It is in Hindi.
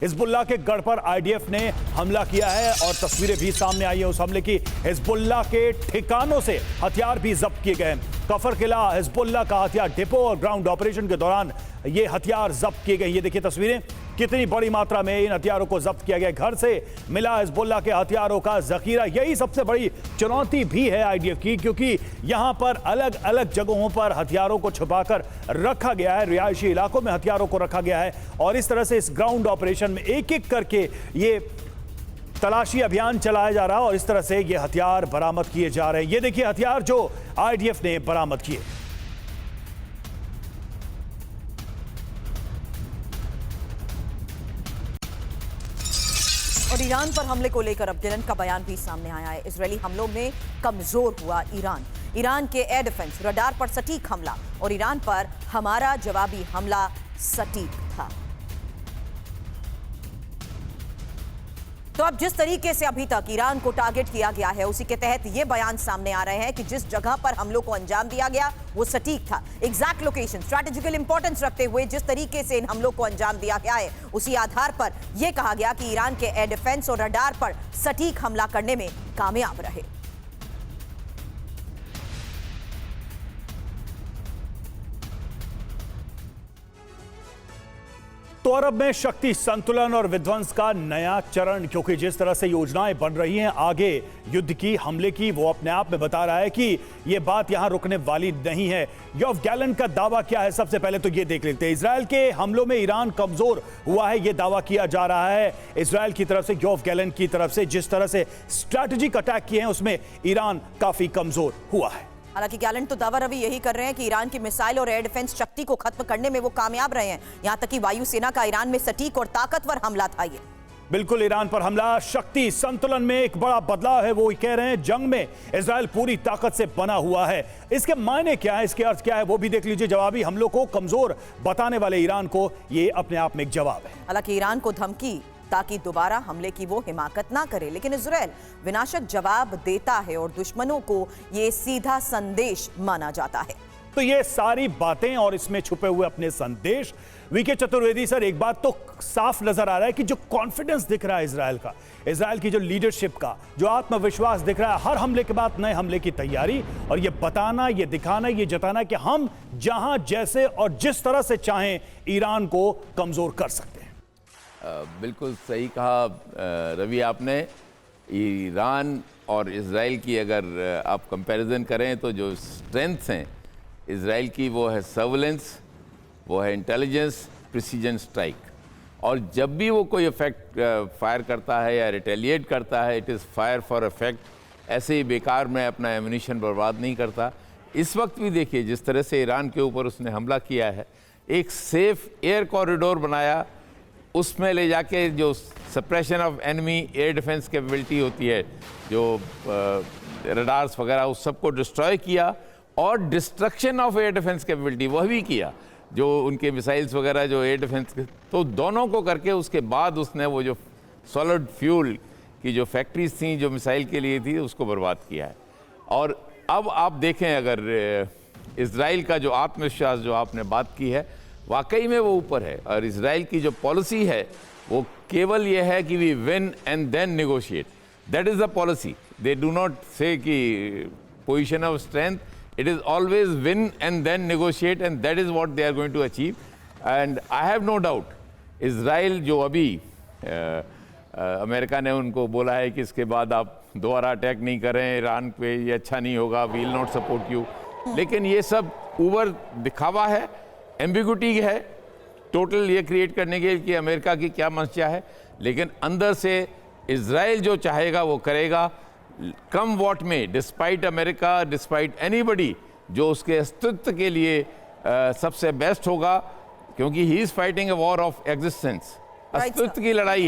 हिजबुल्लाह के गढ़ पर आईडीएफ ने हमला किया है और तस्वीरें भी सामने आई है उस हमले की। हिजबुल्लाह के ठिकानों से हथियार भी जब्त किए गए। कफर किला हिजबुल्लाह का हथियार डिपो और ग्राउंड ऑपरेशन के दौरान ये हथियार जब्त किए गए। ये देखिए तस्वीरें, कितनी बड़ी मात्रा में इन हथियारों को जब्त किया गया। घर से मिला हिजबुल्लाह के हथियारों का जखीरा, यही सबसे बड़ी चुनौती भी है आईडीएफ की, क्योंकि यहां पर अलग अलग जगहों पर हथियारों को छुपाकर रखा गया है, रिहायशी इलाकों में हथियारों को रखा गया है और इस तरह से इस ग्राउंड ऑपरेशन में एक एक करके ये तलाशी अभियान चलाया जा रहा है और इस तरह से ये हथियार बरामद किए जा रहे हैं। ये देखिए हथियार जो आईडीएफ ने बरामद किए। और ईरान पर हमले को लेकर अब गिलन का बयान भी सामने आया है। इजरायली हमलों में कमजोर हुआ ईरान। ईरान के एयर डिफेंस रडार पर सटीक हमला और ईरान पर हमारा जवाबी हमला सटीक था। तो अब जिस तरीके से अभी तक ईरान को टारगेट किया गया है, उसी के तहत ये बयान सामने आ रहे हैं कि जिस जगह पर हमलों को अंजाम दिया गया वो सटीक था। एग्जैक्ट लोकेशन, स्ट्रैटेजिकल इंपॉर्टेंस रखते हुए जिस तरीके से इन हमलों को अंजाम दिया गया है, उसी आधार पर यह कहा गया कि ईरान के एयर डिफेंस और रडार पर सटीक हमला करने में कामयाब रहे। तो अरब में शक्ति संतुलन और विध्वंस का नया चरण, क्योंकि जिस तरह से योजनाएं बन रही हैं आगे युद्ध की, हमले की, वो अपने आप में बता रहा है कि ये बात यहां रुकने वाली नहीं है। योव गैलेंट का दावा क्या है, सबसे पहले तो ये देख लेते हैं। इजरायल के हमलों में ईरान कमजोर हुआ है, ये दावा किया जा रहा है इजरायल की तरफ से, योव गैलेंट की तरफ से। जिस तरह से स्ट्रैटेजिक अटैक किए हैं उसमें ईरान काफी कमजोर हुआ है। हालांकि गैलेंट तो दावा रवि यही कर रहे हैं कि ईरान की मिसाइल और एयर डिफेंस शक्ति को खत्म करने में वो कामयाब रहे हैं। यहां तक कि वायुसेना का ईरान में सटीक और ताकतवर हमला था। ये बिल्कुल ईरान पर हमला शक्ति संतुलन में एक बड़ा बदलाव है। वो कह रहे हैं जंग में इजरायल पूरी ताकत से बना हुआ है। इसके मायने क्या है, इसके अर्थ क्या है, वो भी देख लीजिए। जवाबी हमलों को कमजोर बताने वाले ईरान को ये अपने आप में एक जवाब है। हालांकि ईरान को धमकी ताकि दोबारा हमले की वो हिमाकत ना करे, लेकिन इजरायल विनाशक जवाब देता है और दुश्मनों को ये सीधा संदेश माना जाता है। तो ये सारी बातें और इसमें छुपे हुए अपने संदेश, वीके चतुर्वेदी सर, एक बात तो साफ नजर आ रहा है कि जो कॉन्फिडेंस दिख रहा है इजरायल का, इजरायल की जो लीडरशिप का जो आत्मविश्वास दिख रहा है, हर हमले के बाद नए हमले की तैयारी, और ये बताना, ये दिखाना, ये जताना कि हम जहां जैसे और जिस तरह से चाहें ईरान को कमजोर कर सकते हैं। बिल्कुल सही कहा रवि आपने। ईरान और इजराइल की अगर आप कंपैरिजन करें तो जो स्ट्रेंथ्स हैं इजराइल की, वो है सर्विलेंस, वो है इंटेलिजेंस, प्रिसीजन स्ट्राइक। और जब भी वो कोई इफेक्ट फायर करता है या रिटेलिएट करता है, it is fire for effect. ऐसे ही बेकार में अपना एम्यूनिशन बर्बाद नहीं करता। इस वक्त भी देखिए जिस तरह से ईरान के ऊपर उसने हमला किया है, एक सेफ एयर कॉरिडोर बनाया, उसमें ले जाके जो suppression of enemy air defence capability होती है, जो रडार्स वगैरह, उस सबको डिस्ट्रॉय किया और destruction of air defence capability वह भी किया, जो उनके मिसाइल्स वगैरह जो एयर डिफेंस के, तो दोनों को करके उसके बाद उसने वो जो सॉलिड फ्यूल की जो फैक्ट्रीज थी जो मिसाइल के लिए थी, उसको बर्बाद किया है। और अब आप देखें अगर इजराइल का जो आत्मविश्वास जो आपने बात की है, वाकई में वो ऊपर है। और इजराइल की जो पॉलिसी है वो केवल ये है कि we win and then negotiate, that is the policy. They do not say कि position of strength, it is always win and then negotiate, and that is what they are going to achieve. And I have no doubt Israel जो अभी अमेरिका ने उनको बोला है कि इसके बाद आप दोबारा अटैक नहीं करें ईरान पे, ये अच्छा नहीं होगा, we will not support you, लेकिन ये सब ऊपर दिखावा है, एम्बिगुइटी है, टोटल ये क्रिएट करने के लिए कि अमेरिका की क्या मंशा है। लेकिन अंदर से इजराइल जो चाहेगा वो करेगा, कम वॉट में, डिस्पाइट अमेरिका, डिस्पाइट एनीबडी, जो उसके अस्तित्व के लिए सबसे बेस्ट होगा, क्योंकि he is fighting a war of existence, अस्तित्व की लड़ाई है।